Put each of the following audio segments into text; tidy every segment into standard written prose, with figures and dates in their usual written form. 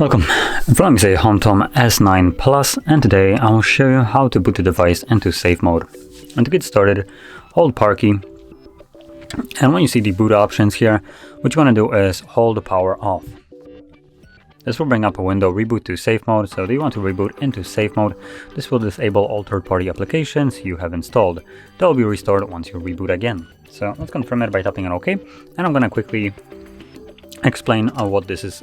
Welcome, in front of me is a HOMTOM S9 Plus, and today I will show you how to boot the device into safe mode. And to get started, hold power key, and when you see the boot options here, what you want to do is hold the power off. This will bring up a window, reboot to safe mode. So do you want to reboot into safe mode? This will disable all third-party applications you have installed. That will be restored once you reboot again. So let's confirm it by tapping on OK, and I'm going to quickly explain what this is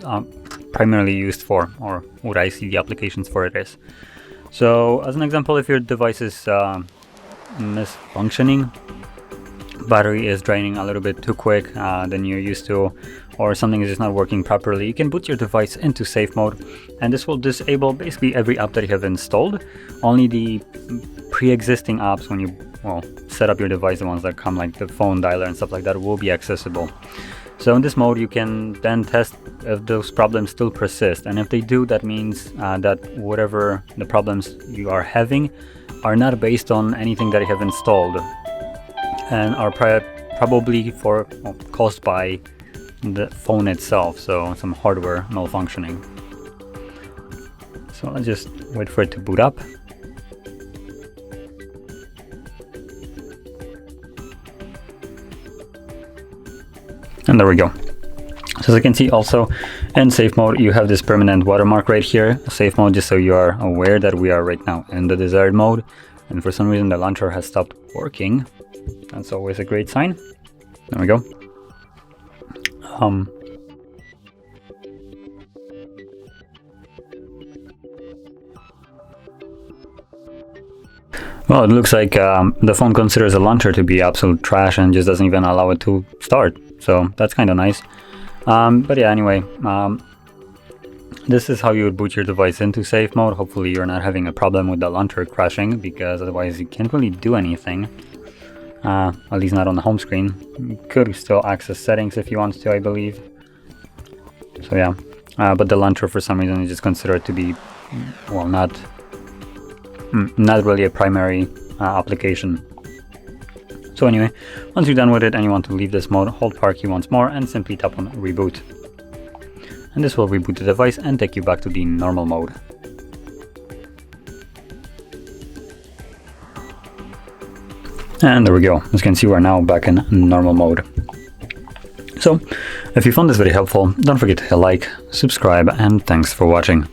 primarily used for, or what I see the applications for it is. So as an example, if your device is misfunctioning, battery is draining a little bit too quick than you're used to, or something is just not working properly, you can boot your device into safe mode, and this will disable basically every app that you have installed. Only the pre-existing apps, when you set up your device, the ones that come like the phone dialer and stuff like that, will be accessible. So in this mode you can then test if those problems still persist, and if they do, that means that whatever the problems you are having are not based on anything that you have installed, and are probably caused by the phone itself, so some hardware malfunctioning. So let's just wait for it to boot up. And there we go. So as you can see, also in safe mode you have this permanent watermark right here, safe mode, just so you are aware that we are right now in the desired mode, and for some reason the launcher has stopped working. That's always a great sign. There we go. Well, it looks like the phone considers the launcher to be absolute trash and just doesn't even allow it to start. So that's kind of nice. But yeah, anyway, this is how you would boot your device into safe mode. Hopefully you're not having a problem with the launcher crashing, because otherwise you can't really do anything. At least not on the home screen. You could still access settings if you want to, I believe. So yeah, but the launcher for some reason is just considered to be, well, not really a primary application. So anyway, once you're done with it and you want to leave this mode, hold power key once more and simply tap on reboot. And this will reboot the device and take you back to the normal mode. And there we go. As you can see, we're now back in normal mode. So, if you found this video helpful, don't forget to hit like, subscribe, and thanks for watching.